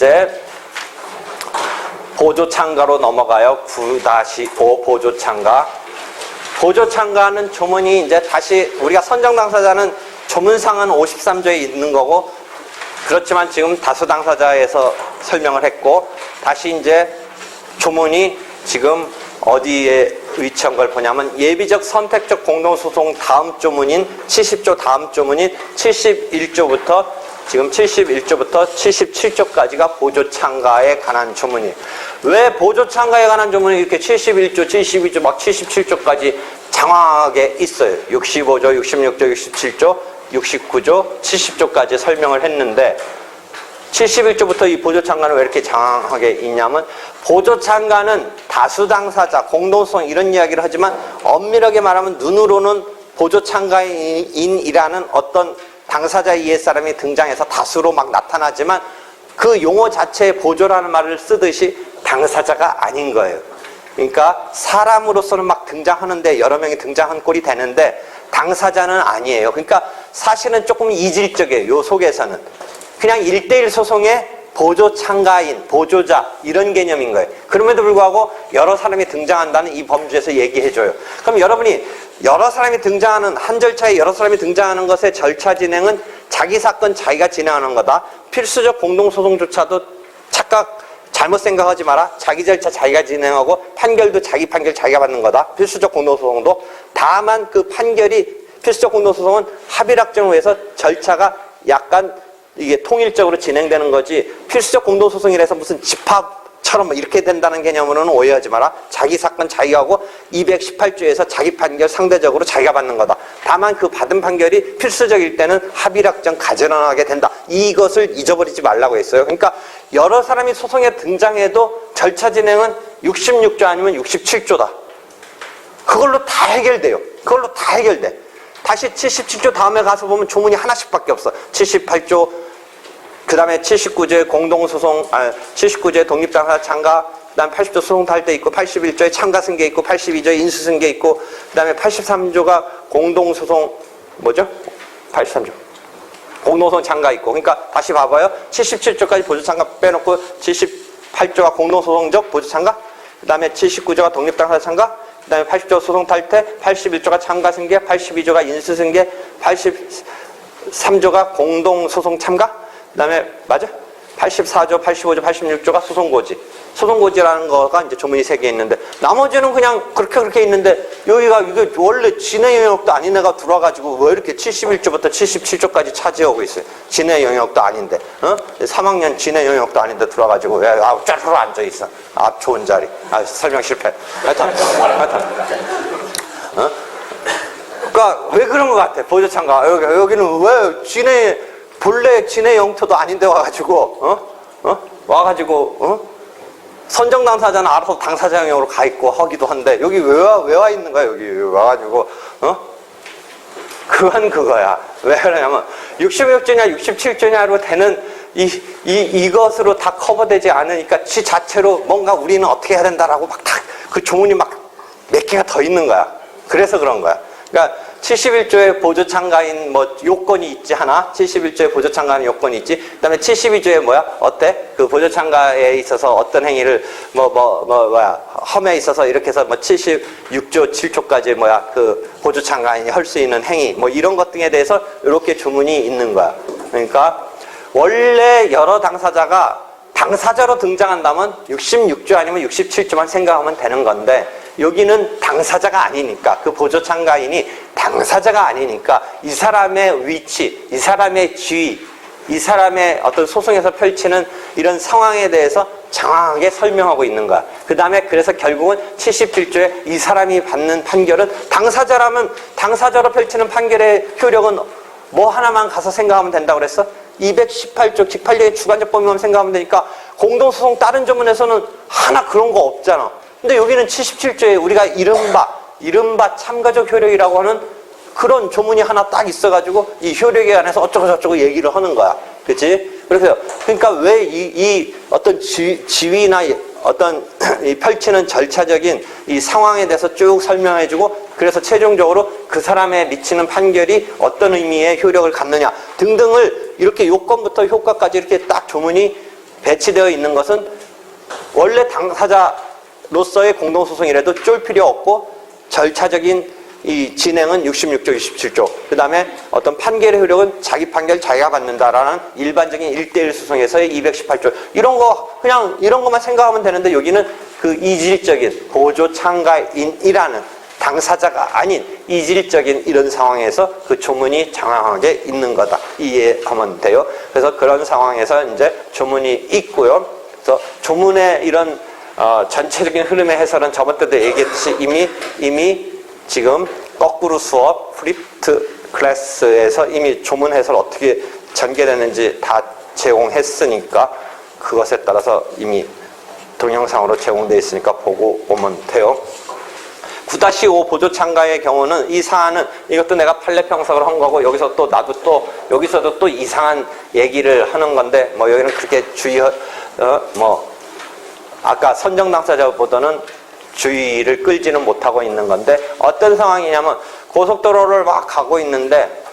이제 보조창가로 넘어가요. 9-5 보조창가. 보조창가는 조문이 이제 다시 우리가 선정 당사자는 조문상은 53조에 있는 거고, 그렇지만 지금 다수 당사자에서 설명을 했고, 다시 이제 조문이 지금 어디에 위치한 걸 보냐면 예비적 선택적 공동소송 다음 조문인 70조 다음 조문인 71조부터 지금 71조부터 77조까지가 보조창가에 관한 조문이에요. 왜 보조창가에 관한 조문이 이렇게 71조, 72조, 막 77조까지 장황하게 있어요. 65조, 66조, 67조, 69조, 70조까지 설명을 했는데 71조부터 이 보조창가는 왜 이렇게 장황하게 있냐면 보조창가는 다수 당사자, 공동소송 이런 이야기를 하지만 엄밀하게 말하면 눈으로는 보조창가인이라는 어떤 당사자 이해 사람이 등장해서 다수로 막 나타나지만 그 용어 자체에 보조라는 말을 쓰듯이 당사자가 아닌 거예요. 그러니까 사람으로서는 막 등장하는데 여러 명이 등장한 꼴이 되는데 당사자는 아니에요. 그러니까 사실은 조금 이질적이에요. 요 속에서는. 그냥 1대1 소송의 보조창가인, 보조자 이런 개념인 거예요. 그럼에도 불구하고 여러 사람이 등장한다는 이 범주에서 얘기해줘요. 그럼 여러분이 여러 사람이 등장하는 한 절차에 여러 사람이 등장하는 것의 절차 진행은 자기 사건 자기가 진행하는 거다. 필수적 공동소송조차도 착각 잘못 생각하지 마라. 자기 절차 자기가 진행하고 판결도 자기 판결 자기가 받는 거다. 필수적 공동소송도. 다만 그 판결이 필수적 공동소송은 합의락정을 위해서 절차가 약간 이게 통일적으로 진행되는 거지 필수적 공동소송이라서 무슨 집합처럼 이렇게 된다는 개념으로는 오해하지 마라. 자기 사건 자기가 하고 218조에서 자기 판결 상대적으로 자기가 받는 거다. 다만 그 받은 판결이 필수적일 때는 합의락정 가전하게 된다. 이것을 잊어버리지 말라고 했어요. 그러니까 여러 사람이 소송에 등장해도 절차 진행은 66조 아니면 67조다. 그걸로 다 해결돼요. 그걸로 다 해결돼. 다시 77조 다음에 가서 보면 조문이 하나씩밖에 없어. 78조, 그 다음에 79조의 공동소송, 79조의 독립당사자 참가, 그 다음에 80조 소송도 할 때 있고, 81조에 참가승계 있고, 82조에 인수승계 있고, 그 다음에 83조가 공동소송, 뭐죠? 83조. 공동소송 참가 있고. 그러니까 다시 봐봐요. 77조까지 보조참가 빼놓고, 78조가 공동소송적 보조참가, 그 다음에 79조가 독립당사자 참가, 그 다음에 80조 소송 탈퇴, 81조가 참가승계, 82조가 인수승계, 83조가 공동소송 참가, 그 다음에 맞아? 84조, 85조, 86조가 소송고지. 소송고지라는 거가 이제 조문이 3개 있는데 나머지는 그냥 그렇게 있는데 여기가 이게 원래 진해 영역도 아닌 애가 들어와가지고 왜 이렇게 71조부터 77조까지 차지하고 있어요. 진해 영역도 아닌데 3학년 진해 영역도 아닌데 들어와가지고 왜 쫙으로 앉아있어. 좋은 자리. 설명 실패. 하여튼 그러니까 왜 그런 것 같아. 보조참가 여기는 왜 진해 본래 진해 영토도 아닌데 와가지고 선정 당사자는 알아서 당사자 영역으로 가 있고 하기도 한데 여기 왜 와 있는 거야. 여기 와가지고 그건 그거야. 왜 그러냐면 66조냐 67조냐로 되는 이것으로 다 커버되지 않으니까 지 자체로 뭔가 우리는 어떻게 해야 된다라고 막 다 그 조문이 막 몇 개가 더 있는 거야. 그래서 그런 거야. 그러니까 71조의 보조참가인 뭐 요건이 있지 하나, 71조의 보조참가인 요건이 있지. 그다음에 72조에 뭐야? 어때? 그 보조참가에 있어서 어떤 행위를 험에 있어서 이렇게 해서 뭐 76조 7조까지 그 보조참가인이 할 수 있는 행위 뭐 이런 것 등에 대해서 이렇게 조문이 있는 거야. 그러니까 원래 여러 당사자가 당사자로 등장한다면 66조 아니면 67조만 생각하면 되는 건데 여기는 당사자가 아니니까 그 보조참가인이 당사자가 아니니까 이 사람의 위치, 이 사람의 지위, 이 사람의 어떤 소송에서 펼치는 이런 상황에 대해서 장황하게 설명하고 있는 거야. 그 다음에 그래서 결국은 77조에 이 사람이 받는 판결은 당사자라면 당사자로 펼치는 판결의 효력은 뭐 하나만 가서 생각하면 된다고 그랬어? 218조 기8조의 주관적 범위만 생각하면 되니까 공동소송 다른 조문에서는 하나 그런 거 없잖아. 근데 여기는 77조에 우리가 이른바 참가적 효력이라고 하는 그런 조문이 하나 딱 있어가지고 이 효력에 관해서 어쩌고저쩌고 얘기를 하는 거야. 그치? 그러니까 왜 이 어떤 지위나 어떤 이 펼치는 절차적인 이 상황에 대해서 쭉 설명해주고 그래서 최종적으로 그 사람에 미치는 판결이 어떤 의미의 효력을 갖느냐 등등을 이렇게 요건부터 효과까지 이렇게 딱 조문이 배치되어 있는 것은 원래 당사자로서의 공동소송이라도 쫄 필요 없고 절차적인 이 진행은 66조, 67조. 그 다음에 어떤 판결의 효력은 자기 판결 자기가 받는다라는 일반적인 1대1 소송에서의 218조. 이런 거, 그냥 이런 것만 생각하면 되는데 여기는 그 이질적인 보조 참가인이라는 당사자가 아닌 이질적인 이런 상황에서 그 조문이 장황하게 있는 거다. 이해하면 돼요. 그래서 그런 상황에서 이제 조문이 있고요. 그래서 조문의 이런 전체적인 흐름의 해설은 저번 때도 얘기했듯이 이미 지금 거꾸로 수업 프리프트 클래스에서 이미 조문 해설 어떻게 전개되는지 다 제공했으니까 그것에 따라서 이미 동영상으로 제공되어 있으니까 보고 오면 돼요. 9-5 보조 참가의 경우는 이 사안은 이것도 내가 판례 평석을 한 거고 여기서 또 나도 또 여기서도 또 이상한 얘기를 하는 건데 뭐 여기는 그렇게 아까 선정 당사자보다는 주의를 끌지는 못하고 있는 건데 어떤 상황이냐면 고속도로를 막 가고 있는데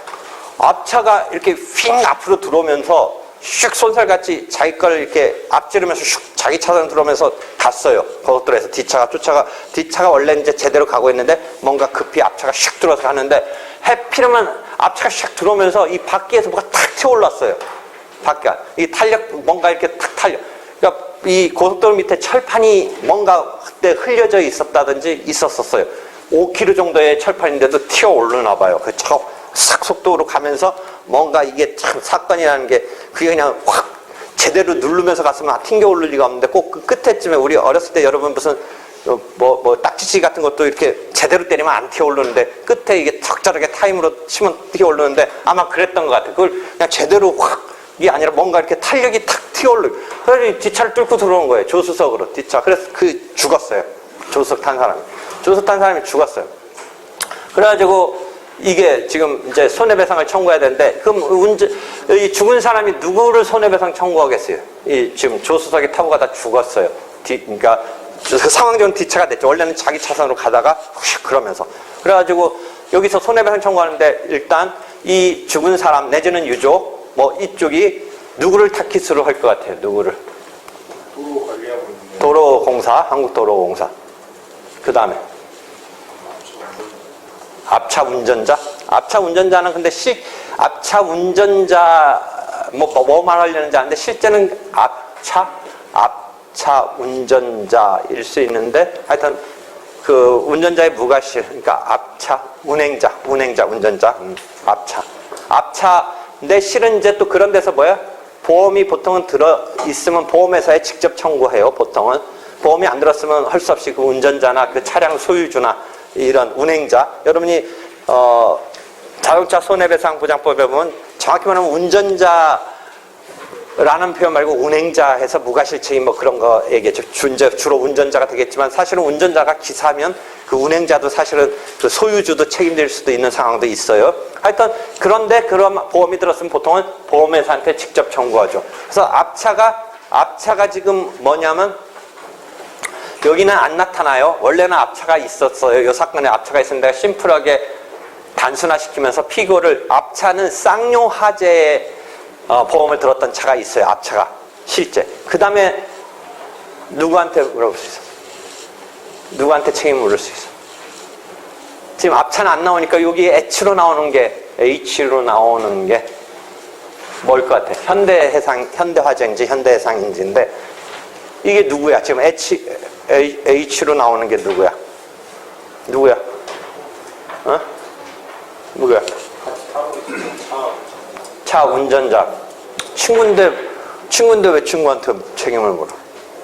앞차가 이렇게 휙 앞으로 들어오면서 슉 손살같이 자기 걸 이렇게 앞지르면서 슉 자기 차선 들어오면서 갔어요. 고속도로에서 뒤차가 원래 이제 제대로 가고 있는데 뭔가 급히 앞차가 슉 들어서 가는데 해피르면 앞차가 슉 들어오면서 이 바퀴에서 뭐가 탁 튀어올랐어요. 바퀴가 이 탄력 뭔가 이렇게 탁 탄력. 그러니까 이 고속도로 밑에 철판이 뭔가 그때 흘려져 있었다든지 있었었어요. 5km 정도의 철판인데도 튀어 오르나 봐요. 그 차가 싹 속도로 가면서 뭔가 이게 참 사건이라는 게 그게 그냥 확 제대로 누르면서 갔으면 튕겨 오를 리가 없는데 꼭 그 끝에쯤에 우리 어렸을 때 여러분 무슨 딱지치 같은 것도 이렇게 제대로 때리면 안 튀어 오르는데 끝에 이게 적절하게 타임으로 치면 튀어 오르는데 아마 그랬던 것 같아요. 그걸 그냥 제대로 확 이게 아니라 뭔가 이렇게 탄력이 탁 튀어올르고 그래서 뒷차를 뚫고 들어온 거예요. 조수석으로 뒷차. 그래서 죽었어요. 조수석 탄 사람이 죽었어요. 그래가지고 이게 지금 이제 손해배상을 청구해야 되는데 그럼 이 죽은 사람이 누구를 손해배상 청구하겠어요? 이 지금 조수석에 타고 가다 죽었어요. 그러니까 그 상황적으로 뒷차가 됐죠. 원래는 자기 차선으로 가다가 휙 그러면서 그래가지고 여기서 손해배상 청구하는데 일단 이 죽은 사람 내지는 유족 뭐 이쪽이 누구를 타깃으로 할 것 같아요? 누구를? 도로 관리하고 있는 도로공사, 한국도로공사. 그 다음에 앞차 운전자. 앞차 운전자는 근데 앞차 운전자 뭐 말하려는지 아는데 실제는 앞차 운전자일 수 있는데 하여튼 그 운전자의 무과실 그러니까 앞차 운행자 운전자 앞차. 근데 실은 이제 또 그런 데서 뭐야? 보험이 보통은 들어 있으면 보험회사에 직접 청구해요. 보통은 보험이 안 들었으면 할 수 없이 그 운전자나 그 차량 소유주나 이런 운행자 여러분이 자동차 손해배상 보장법에 보면 정확히 말하면 운전자라는 표현 말고 운행자 해서 무과실책임 뭐 그런 거 얘기했죠. 주로 운전자가 되겠지만 사실은 운전자가 기사면 그 운행자도 사실은 그 소유주도 책임질 수도 있는 상황도 있어요. 하여튼 그런데 그런 보험이 들었으면 보통은 보험회사한테 직접 청구하죠. 그래서 앞차가 지금 뭐냐면 여기는 안 나타나요. 원래는 앞차가 있었어요. 이 사건에 앞차가 있었는데 심플하게 단순화시키면서 피고를 앞차는 쌍용화재에 보험을 들었던 차가 있어요. 앞차가 실제. 그 다음에 누구한테 물어볼 수 있어? 누구한테 책임을 물을 수 있어? 지금 앞차는 안 나오니까 여기 H로 나오는 게 뭘 것 같아? 현대화재인지 현대해상인지인데 이게 누구야? 지금 H로 나오는 게 누구야? 어? 누구야? 차 운전자. 친구인데 왜 친구한테 책임을 물어?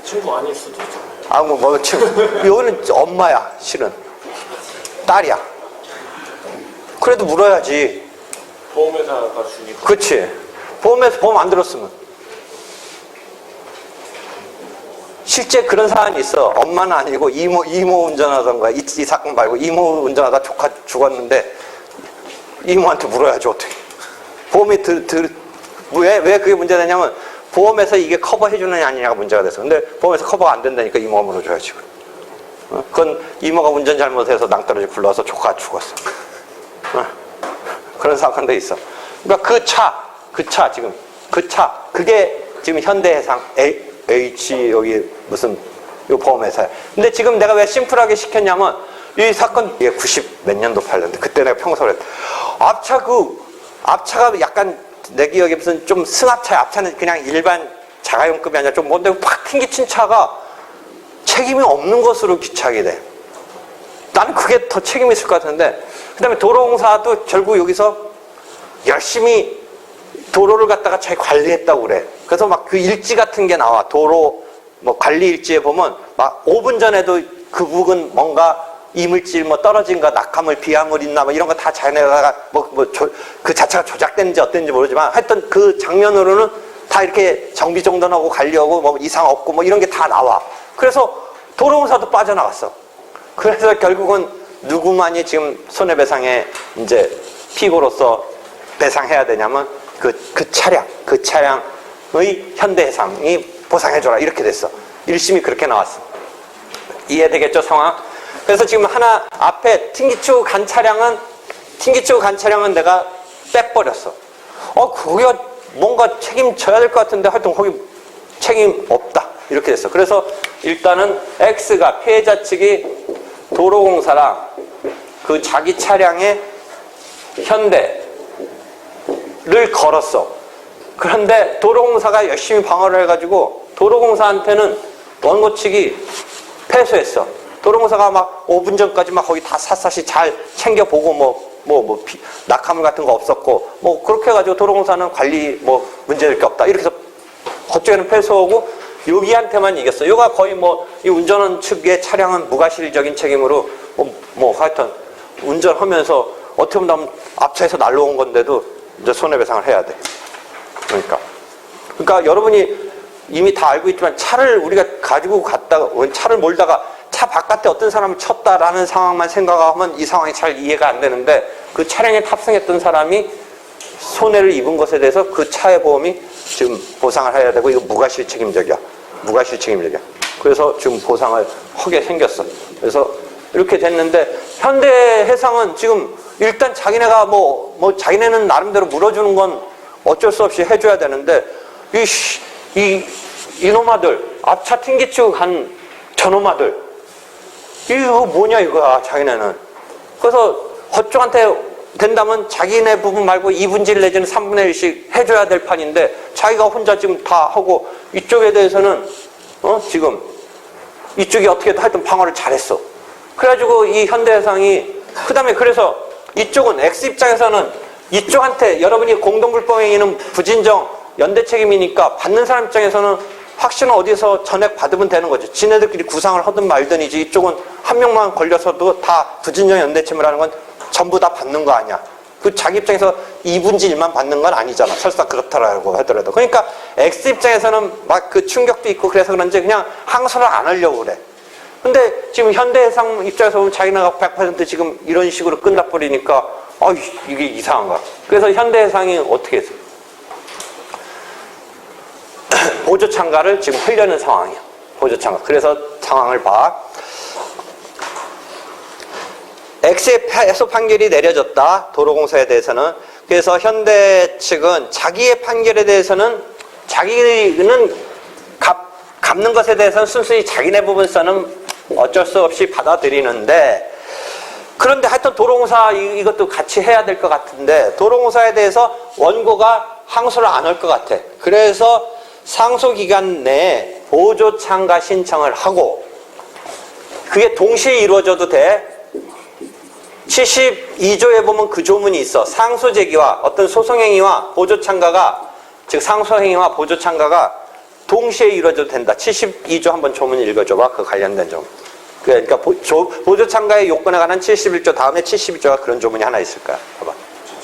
친구 아닐 수도 있잖아요. 친구. 여기는 엄마야, 실은. 딸이야. 그래도 물어야지. 보험회사가 주니까. 그치. 보험에서 보험 안 들었으면. 실제 그런 사안이 있어. 엄마는 아니고 이모 운전하던가 이 사건 말고 이모 운전하다 조카 죽었는데 이모한테 물어야지 어떻게. 보험이 왜 그게 문제되냐면 보험에서 이게 커버해주느냐 아니냐가 문제가 됐어. 근데 보험에서 커버가 안 된다니까 이모가 물어줘야지. 그건 이모가 운전 잘못해서 낭떠러지 굴러서 조카가 죽었어. 그런 사건도 있어. 그러니까 그 차, 그게 지금 현대해상 H 여기 무슨 요 보험회사야. 근데 지금 내가 왜 심플하게 시켰냐면 이 사건 이게 90 몇 년도 팔렸는데 그때 내가 평소에 앞차가 약간 내 기억에 무슨 좀 승합차야. 앞차는 그냥 일반 자가용급이 아니라 좀 뭔데 팍 튕기친 차가 책임이 없는 것으로 기착이 돼. 나는 그게 더 책임이 있을 것 같은데, 그 다음에 도로공사도 결국 여기서 열심히 도로를 갖다가 잘 관리했다고 그래. 그래서 막 그 일지 같은 게 나와. 도로 뭐 관리 일지에 보면 막 5분 전에도 그 부분 뭔가 이물질 뭐 떨어진 거, 낙하물, 비하물 있나 뭐 이런 거 다 자기네가 그 자체가 조작됐는지 어땠는지 모르지만 하여튼 그 장면으로는 다 이렇게 정비 정돈하고 관리하고 뭐 이상 없고 뭐 이런 게 다 나와. 그래서 도로공사도 빠져나갔어. 그래서 결국은 누구만이 지금 손해배상에 이제 피고로서 배상해야 되냐면 그 차량의 현대해상이 보상해줘라 이렇게 됐어. 1심이 그렇게 나왔어. 이해되겠죠, 상황? 그래서 지금 하나 앞에 튕기치고 간 차량은 내가 빼버렸어. 거기가 뭔가 책임져야 될 것 같은데 하여튼 거기 책임 없다. 이렇게 됐어. 그래서 일단은 X가 피해자 측이 도로공사랑 그 자기 차량의 현대를 걸었어. 그런데 도로공사가 열심히 방어를 해가지고 도로공사한테는 원고 측이 패소했어. 도로공사가 막 5분 전까지 막 거기 다 샅샅이 잘 챙겨보고 낙하물 같은 거 없었고 뭐 그렇게 해가지고 도로공사는 관리 뭐 문제될 게 없다. 이렇게 해서 그쪽에는 패소하고 여기한테만 이겼어. 여기가 거의 이 운전원 측의 차량은 무과실적인 책임으로 하여튼 운전하면서 어떻게 보면 앞차에서 날라온 건데도 이제 손해배상을 해야 돼. 그러니까 여러분이 이미 다 알고 있지만 차를 우리가 가지고 갔다가 차를 몰다가 차 바깥에 어떤 사람을 쳤다라는 상황만 생각하면 이 상황이 잘 이해가 안 되는데 그 차량에 탑승했던 사람이 손해를 입은 것에 대해서 그 차의 보험이 지금 보상을 해야 되고 이거 무과실 책임적이야. 그래서 지금 보상을 하게 생겼어. 그래서 이렇게 됐는데 현대해상은 지금 일단 자기네가 자기네는 나름대로 물어주는 건 어쩔 수 없이 해줘야 되는데 이놈아들 앞차 튕기치고 간 저놈아들 이거 뭐냐 이거야 자기네는. 그래서 그쪽한테 된다면 자기네 부분 말고 2분질 내지는 3분의 1씩 해줘야 될 판인데 자기가 혼자 지금 다 하고 이쪽에 대해서는 지금 이쪽이 어떻게든 하여튼 방어를 잘했어. 그래가지고 이 현대해상이 그 다음에 그래서 이쪽은 X 입장에서는 이쪽한테 여러분이 공동불법행위는 부진정 연대 책임이니까 받는 사람 입장에서는 확신은 어디서 전액 받으면 되는 거죠. 지네들끼리 구상을 하든 말든이지 이쪽은 한 명만 걸려서도 다 부진정 연대 책임이라는 건 전부 다 받는 거 아니야. 그 자기 입장에서 2분의 1만 받는 건 아니잖아. 설사 그렇다라고 하더라도. 그러니까 X 입장에서는 막 그 충격도 있고 그래서 그런지 그냥 항소를 안 하려고 그래. 근데 지금 현대해상 입장에서 보면 자기네가 100% 지금 이런 식으로 끝나버리니까 이게 이상한가. 그래서 현대해상이 어떻게 했어? 보조참가를 지금 하려는 상황이야. 보조참가. 그래서 상황을 봐. X의 패소 판결이 내려졌다. 도로공사에 대해서는. 그래서 현대 측은 자기의 판결에 대해서는 자기는 갚는 것에 대해서는 순수히 자기네 부분서는 어쩔 수 없이 받아들이는데 그런데 하여튼 도로공사 이것도 같이 해야 될 것 같은데 도로공사에 대해서 원고가 항소를 안 할 것 같아. 그래서 상소기간 내에 보조참가 신청을 하고 그게 동시에 이루어져도 돼. 72조에 보면 그 조문이 있어. 상소제기와 어떤 소송행위와 보조참가가 즉 상소행위와 보조참가가 동시에 이루어져도 된다. 72조 한번 조문 읽어줘봐. 그 관련된 조문. 그러니까 보조참가의 요건에 관한 71조 다음에 72조가 그런 조문이 하나 있을 거야. 봐봐.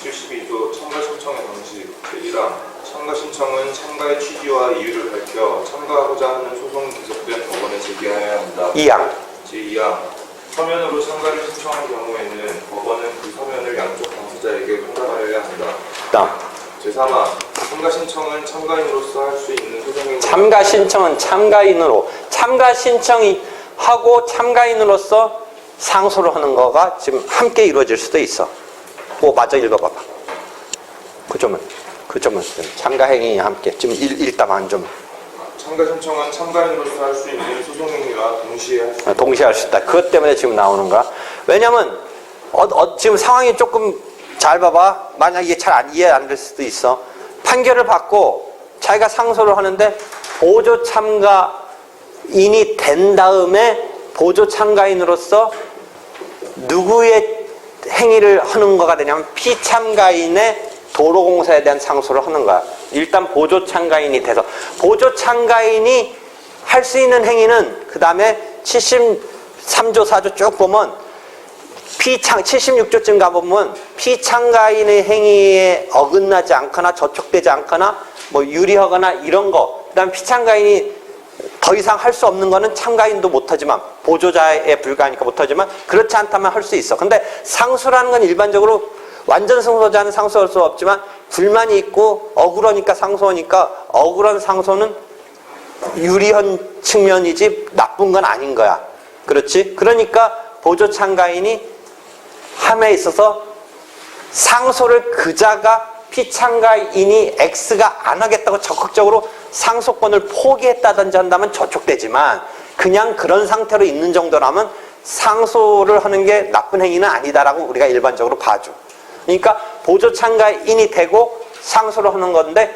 72조 참가 신청의 방식 1이랑 참가 신청은 참가의 취지와 이유를 밝혀 참가하고자 하는 소송이 계속된 법원에 제기하여야 한다. 2항. 제2항 서면으로 참가를 신청한 경우에는 법원은 그 서면을 양쪽 당사자에게 송달하여야 한다. 다음. 제3항 참가 신청은 참가인으로서 할 수 있는 소송행위. 참가 신청은 참가인으로 참가 신청이 하고 참가인으로서 상소를 하는 거가 지금 함께 이루어질 수도 있어. 그거 마저 읽어봐봐. 그 점은. 그 점은 참가행위와 함께 지금 일단만 좀 참가 신청은 참가인으로서 할 수 있는 소송행위와 동시에 할 수 동시에 할 수 있다. 그것 때문에 지금 나오는 거야. 왜냐면 지금 상황이 조금 잘 봐봐. 만약 이게 잘 이해 안 될 수도 있어. 판결을 받고 자기가 상소를 하는데 보조 참가인이 된 다음에 보조 참가인으로서 누구의 행위를 하는 거가 되냐면 피참가인의 도로공사에 대한 상소를 하는 거야. 일단 보조 참가인이 돼서 보조 참가인이 할 수 있는 행위는 그 다음에 73조 4조 쭉 보면 76조쯤 가보면 피참가인의 행위에 어긋나지 않거나 저촉되지 않거나 뭐 유리하거나 이런 거, 그 다음에 피참가인이 더 이상 할 수 없는 거는 참가인도 못하지만 보조자에 불과하니까 못하지만 그렇지 않다면 할 수 있어. 근데 상소라는 건 일반적으로 완전 승소자는 상소할 수 없지만 불만이 있고 억울하니까 상소하니까 억울한 상소는 유리한 측면이지 나쁜 건 아닌 거야. 그렇지? 그러니까 보조 참가인이 함에 있어서 상소를 그자가 피참가인이 X가 안 하겠다고 적극적으로 상소권을 포기했다든지 한다면 저촉되지만 그냥 그런 상태로 있는 정도라면 상소를 하는 게 나쁜 행위는 아니다라고 우리가 일반적으로 봐줘. 그러니까 보조 참가인이 되고 상소를 하는 건데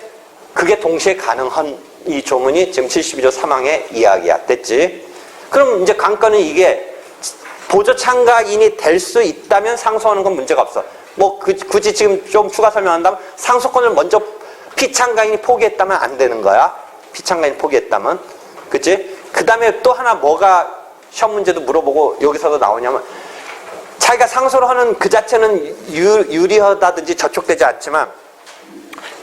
그게 동시에 가능한 이 조문이 지금 72조 3항의 이야기야. 됐지? 그럼 이제 관건은 이게 보조 참가인이 될 수 있다면 상소하는 건 문제가 없어. 뭐 굳이 지금 좀 추가 설명한다면 상소권을 먼저 피참가인이 포기했다면 안 되는 거야. 피참가인이 포기했다면. 그치? 그 다음에 또 하나 뭐가 시험 문제도 물어보고 여기서도 나오냐면 자기가 상소를 하는 그 자체는 유리하다든지 저촉되지 않지만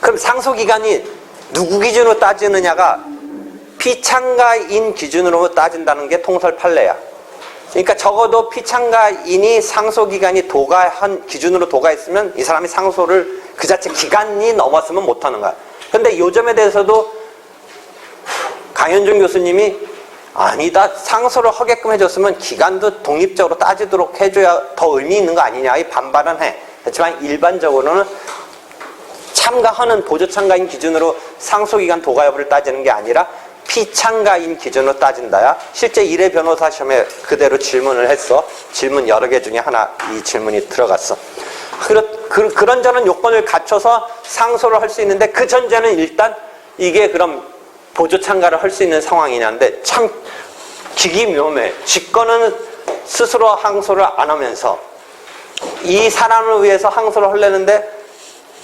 그럼 상소기간이 누구 기준으로 따지느냐가 피참가인 기준으로 따진다는 게 통설 판례야. 그러니까 적어도 피참가인이 상소기간이 기준으로 도가했으면 이 사람이 상소를 그 자체 기간이 넘었으면 못하는 거야. 근데 요 점에 대해서도 강현준 교수님이 아니다, 상소를 하게끔 해줬으면 기간도 독립적으로 따지도록 해줘야 더 의미 있는 거 아니냐 이 반발은 해. 그렇지만 일반적으로는 참가하는 보조 참가인 기준으로 상소기간 도가 여부를 따지는 게 아니라 피참가인 기준으로 따진다야. 실제 1회 변호사 시험에 그대로 질문을 했어. 질문 여러 개 중에 하나 이 질문이 들어갔어. 그런저런 요건을 갖춰서 상소를 할 수 있는데 그 전제는 일단 이게 그럼 보조 참가를 할 수 있는 상황이냐인데 참 기기묘매. 직권은 스스로 항소를 안 하면서 이 사람을 위해서 항소를 하려는데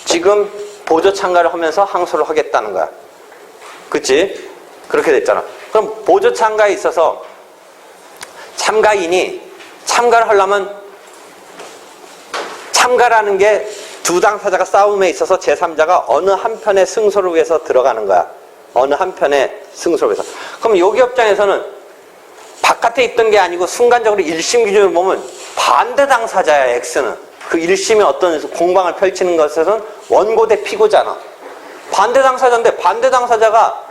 지금 보조 참가를 하면서 항소를 하겠다는 거야. 그치? 그렇게 됐잖아. 그럼 보조 참가에 있어서 참가인이 참가를 하려면 참가라는 게 두 당사자가 싸움에 있어서 제3자가 어느 한편의 승소를 위해서 들어가는 거야. 어느 한편의 승소를 위해서. 그럼 여기 입장에서는 바깥에 있던 게 아니고 순간적으로 1심 기준으로 보면 반대 당사자야, X는. 그 1심에 어떤 공방을 펼치는 것에서는 원고 대 피고잖아. 반대 당사자인데 반대 당사자가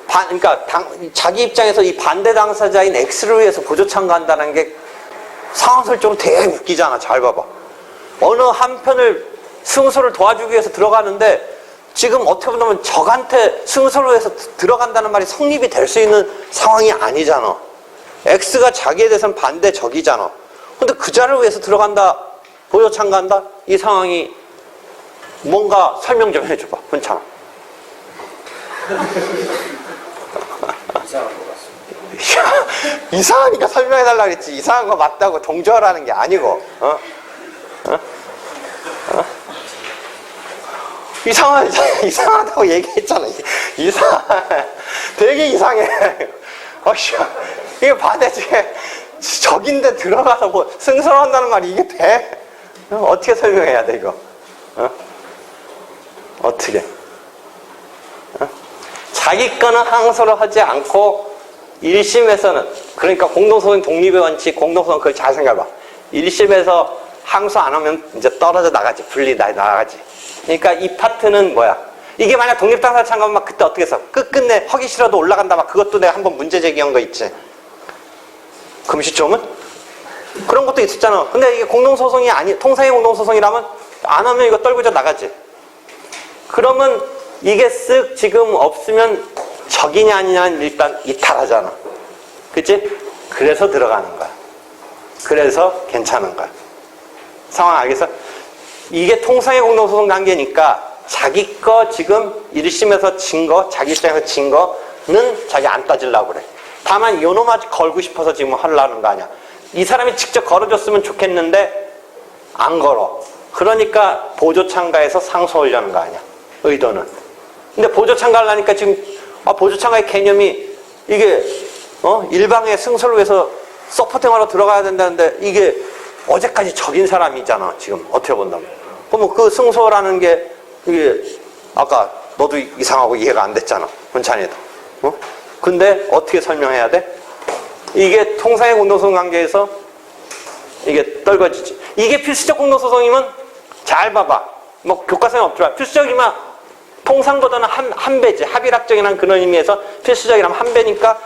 그러니까 자기 입장에서 이 반대 당사자인 X를 위해서 보조 참가한다는 게 상황 설정은 되게 웃기잖아. 잘 봐봐. 어느 한편을 승소를 도와주기 위해서 들어가는데 지금 어떻게 보면 적한테 승소를 위해서 들어간다는 말이 성립이 될 수 있는 상황이 아니잖아. X가 자기에 대해서는 반대 적이잖아. 근데 그자를 위해서 들어간다, 보조 참가한다? 이 상황이 뭔가 설명 좀 해줘봐. 괜찮아. 이상한 것 같습니다. 이상하니까 설명해달라 그랬지. 이상한 거 맞다고 동조하라는 게 아니고. 이상하다고 얘기했잖아. 되게 이상해. 이게 반대쪽에 적인데 들어가서 뭐 승소를 한다는 말이 이게 돼? 어떻게 설명해야 돼, 이거? 어떻게? 자기 거는 항소를 하지 않고 1심에서는, 그러니까 공동소송 독립의 원칙, 공동소송 그걸 잘 생각해봐. 1심에서 항소 안 하면 이제 떨어져 나가지. 나가지. 그러니까 이 파트는 뭐야? 이게 만약 독립당사자 참가하면 막 그때 어떻게 했어? 끝끝내 하기 싫어도 올라간다 막 그것도 내가 한번 문제 제기한 거 있지. 금시초문? 그런 것도 있었잖아. 근데 이게 공동소송이 통상의 공동소송이라면 안 하면 이거 떨구져 나가지. 그러면 이게 쓱 지금 없으면 적이냐 아니냐는 일단 이탈하잖아. 그치? 그래서 들어가는 거야. 그래서 괜찮은 거야. 상황 알겠어? 이게 통상의 공동소송 단계니까 자기 거 지금 1심에서 진 거, 자기 입장에서 진 거는 자기 안 따지려고 그래. 다만 요놈아 걸고 싶어서 지금 하려는 거 아니야. 이 사람이 직접 걸어줬으면 좋겠는데 안 걸어. 그러니까 보조참가에서 상소하려는 거 아니야. 의도는. 근데 보조참가 하려니까 지금 보조참가의 개념이 이게 일방의 승소를 위해서 서포팅하러 들어가야 된다는데 이게 어제까지 적인 사람이잖아. 지금 어떻게 본다면. 그럼 그 승소라는 게 이게 아까 너도 이상하고 이해가 안 됐잖아. 문찬이도. 근데 어떻게 설명해야 돼? 이게 통상의 공동소송 관계에서 이게 떨궈지지. 이게 필수적 공동소송이면 잘 봐봐. 뭐 교과서에 없지만 필수적이면 통상보다는 한 배지. 합의락적이라는 그런 의미에서 필수적이라면 한 배니까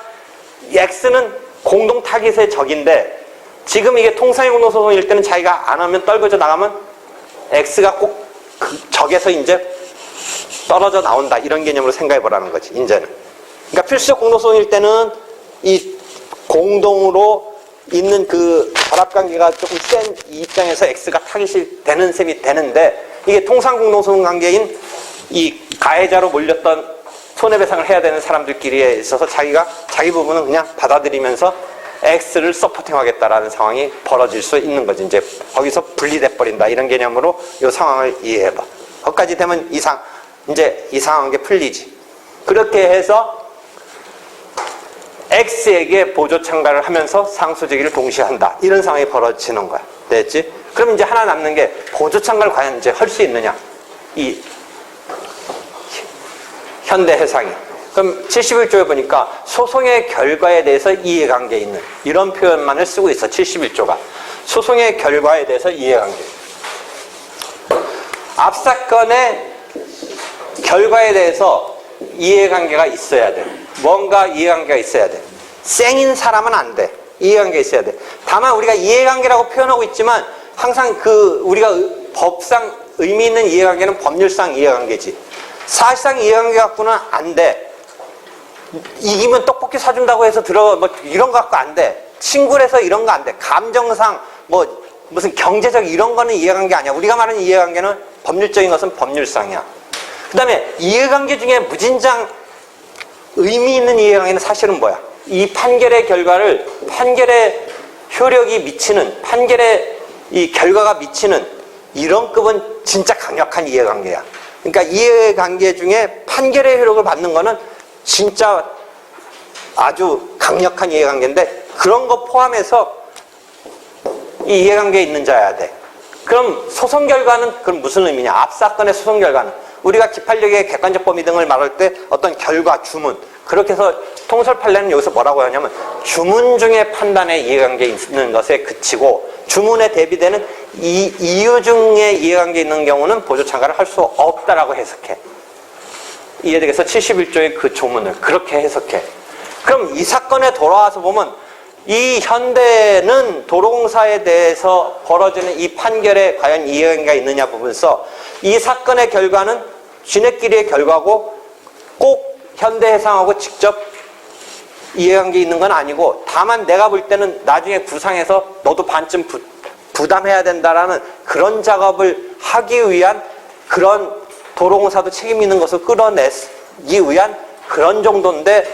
X는 공동 타깃의 적인데 지금 이게 통상의 공동소송일 때는 자기가 안 하면 떨궈져 나가면 X가 꼭 그 적에서 이제 떨어져 나온다. 이런 개념으로 생각해 보라는 거지. 이제는. 그러니까 필수적 공동소송일 때는 이 공동으로 있는 그 결합관계가 조금 센 이 입장에서 X가 타깃이 되는 셈이 되는데 이게 통상 공동소송 관계인 이 가해자로 몰렸던 손해배상을 해야 되는 사람들끼리에 있어서 자기가 자기 부분은 그냥 받아들이면서 X를 서포팅하겠다라는 상황이 벌어질 수 있는 거지. 이제 거기서 분리돼 버린다 이런 개념으로 이 상황을 이해해봐. 거기까지 되면 이제 이 상황한 게 풀리지. 그렇게 해서 X에게 보조 참가를 하면서 상소 제기를 동시에 한다. 이런 상황이 벌어지는 거야. 됐지? 그럼 이제 하나 남는 게 보조 참가를 과연 이제 할 수 있느냐? 이 현대 해상이. 그럼 71조에 보니까 소송의 결과에 대해서 이해관계 있는 이런 표현만을 쓰고 있어. 71조가. 소송의 결과에 대해서 이해관계. 앞 사건의 결과에 대해서 이해관계가 있어야 돼. 뭔가 이해관계가 있어야 돼. 쌩인 사람은 안 돼. 이해관계가 있어야 돼. 다만 우리가 이해관계라고 표현하고 있지만 항상 우리가 법상 의미 있는 이해관계는 법률상 이해관계지. 사실상 이해관계 갖고는 안 돼. 이기면 떡볶이 사준다고 해서 이런 거 갖고 안 돼. 친구라서 이런 거 안 돼. 감정상 무슨 경제적 이런 거는 이해관계 아니야. 우리가 말하는 이해관계는 법률적인 것은 법률상이야. 그 다음에 이해관계 중에 무진장 의미 있는 이해관계는 사실은 뭐야? 이 판결의 결과를 판결의 효력이 미치는 판결의 이 결과가 미치는 이런 급은 진짜 강력한 이해관계야. 그러니까 이해관계 중에 판결의 효력을 받는 거는 진짜 아주 강력한 이해관계인데 그런 거 포함해서 이 이해관계에 있는 자여야 돼. 그럼 소송 결과는 그럼 무슨 의미냐? 앞 사건의 소송 결과는 우리가 기판력의 객관적 범위 등을 말할 때 어떤 결과, 주문 그렇게 해서 통설 판례는 여기서 뭐라고 하냐면 주문 중에 판단의 이해관계 있는 것에 그치고 주문에 대비되는 이유 중에 이해관계 있는 경우는 보조 참가를 할 수 없다라고 해석해. 이해되겠어? 71조의 그 조문을 그렇게 해석해. 그럼 이 사건에 돌아와서 보면 이 현대는 도로공사에 대해서 벌어지는 이 판결에 과연 이해관계가 있느냐 부분에서 이 사건의 결과는 지네끼리의 결과고 꼭 현대해상하고 직접 이해관계 있는 건 아니고 다만 내가 볼 때는 나중에 구상해서 너도 반쯤 부담해야 된다라는 그런 작업을 하기 위한 그런 도로공사도 책임 있는 것을 끌어내기 위한 그런 정도인데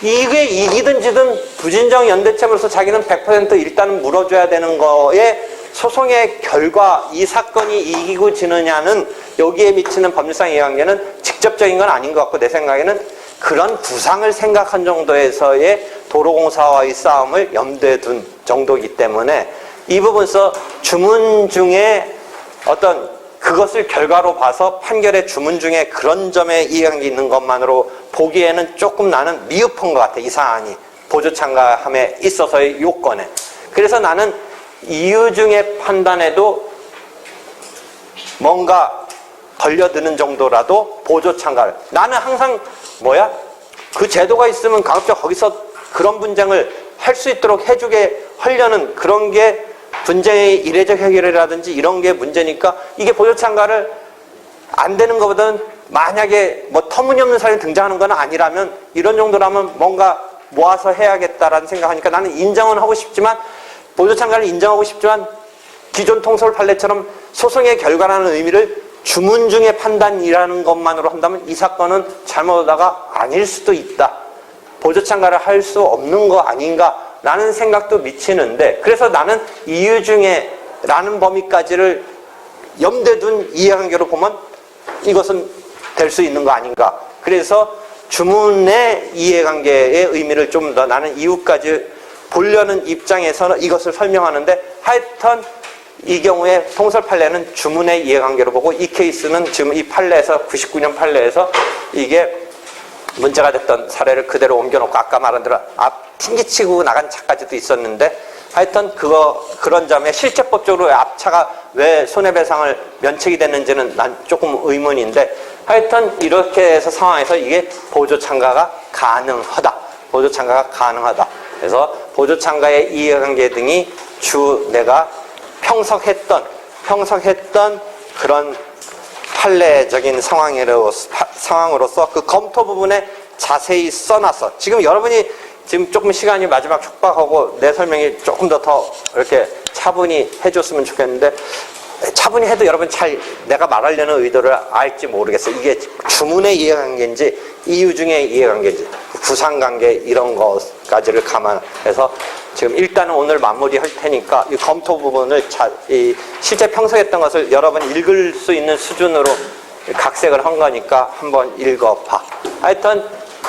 이게 이기든 지든 부진정 연대체로서 자기는 100% 일단은 물어줘야 되는 거에 소송의 결과 이 사건이 이기고 지느냐는 여기에 미치는 법률상 이해관계는 직접적인 건 아닌 것 같고 내 생각에는 그런 구상을 생각한 정도에서의 도로공사와의 싸움을 염두에 둔 정도이기 때문에 이 부분에서 주문 중에 어떤 그것을 결과로 봐서 판결의 주문 중에 그런 점에 이해관계 있는 것만으로 보기에는 조금 나는 미흡한 것 같아. 이 사안이 보조 참가함에 있어서의 요건에. 그래서 나는 이유 중에 판단에도 뭔가 걸려드는 정도라도 보조 참가를. 나는 항상 그 제도가 있으면 가급적 거기서 그런 분쟁을 할 수 있도록 해주게 하려는 그런 게 분쟁의 이례적 해결이라든지 이런 게 문제니까 이게 보조 참가를 안 되는 것보다는 만약에 뭐 터무니없는 사람이 등장하는 건 아니라면 이런 정도라면 뭔가 모아서 해야겠다라는 생각하니까 나는 인정은 하고 싶지만 보조참가를 인정하고 싶지만 기존 통솔 판례처럼 소송의 결과라는 의미를 주문 중의 판단이라는 것만으로 한다면 이 사건은 잘못하다가 아닐 수도 있다. 보조참가를 할 수 없는 거 아닌가라는 생각도 미치는데 그래서 나는 이유 중에 라는 범위까지를 염두에 둔 이해관계로 보면 이것은 될 수 있는 거 아닌가. 그래서 주문의 이해관계의 의미를 좀 더 나는 이유까지 보려는 입장에서는 이것을 설명하는데 하여튼 이 경우에 통솔 판례는 주문의 이해관계로 보고 이 케이스는 지금 이 판례에서 99년 판례에서 이게 문제가 됐던 사례를 그대로 옮겨놓고 아까 말한 대로 튕기치고 나간 차까지도 있었는데 하여튼 그런 점에 실제법적으로 앞차가 왜 손해배상을 면책이 됐는지는 난 조금 의문인데 하여튼 이렇게 해서 상황에서 이게 보조참가가 가능하다. 보조참가가 가능하다. 그래서 보조참가의 이해관계 등이 내가 평석했던 그런 판례적인 상황으로서 그 검토 부분에 자세히 써놨어. 지금 여러분이 지금 조금 시간이 마지막 촉박하고 내 설명이 조금 더 이렇게 차분히 해줬으면 좋겠는데 차분히 해도 여러분 잘 내가 말하려는 의도를 알지 모르겠어요. 이게 주문의 이해관계인지 이유 중의 이해관계인지 구상관계 이런 것까지를 감안해서 지금 일단은 오늘 마무리할 테니까 이 검토 부분을 실제 평석했던 것을 여러분 읽을 수 있는 수준으로 각색을 한 거니까 한번 읽어봐. 하여튼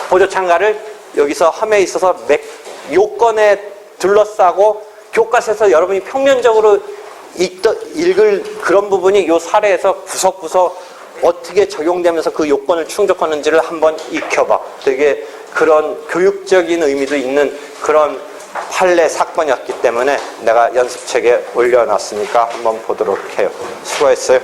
보조참가를 여기서 함에 있어서 요건에 둘러싸고 교과서에서 여러분이 평면적으로 읽을 그런 부분이 이 사례에서 구석구석 어떻게 적용되면서 그 요건을 충족하는지를 한번 익혀봐. 되게 그런 교육적인 의미도 있는 그런 판례 사건이었기 때문에 내가 연습책에 올려놨으니까 한번 보도록 해요. 수고했어요.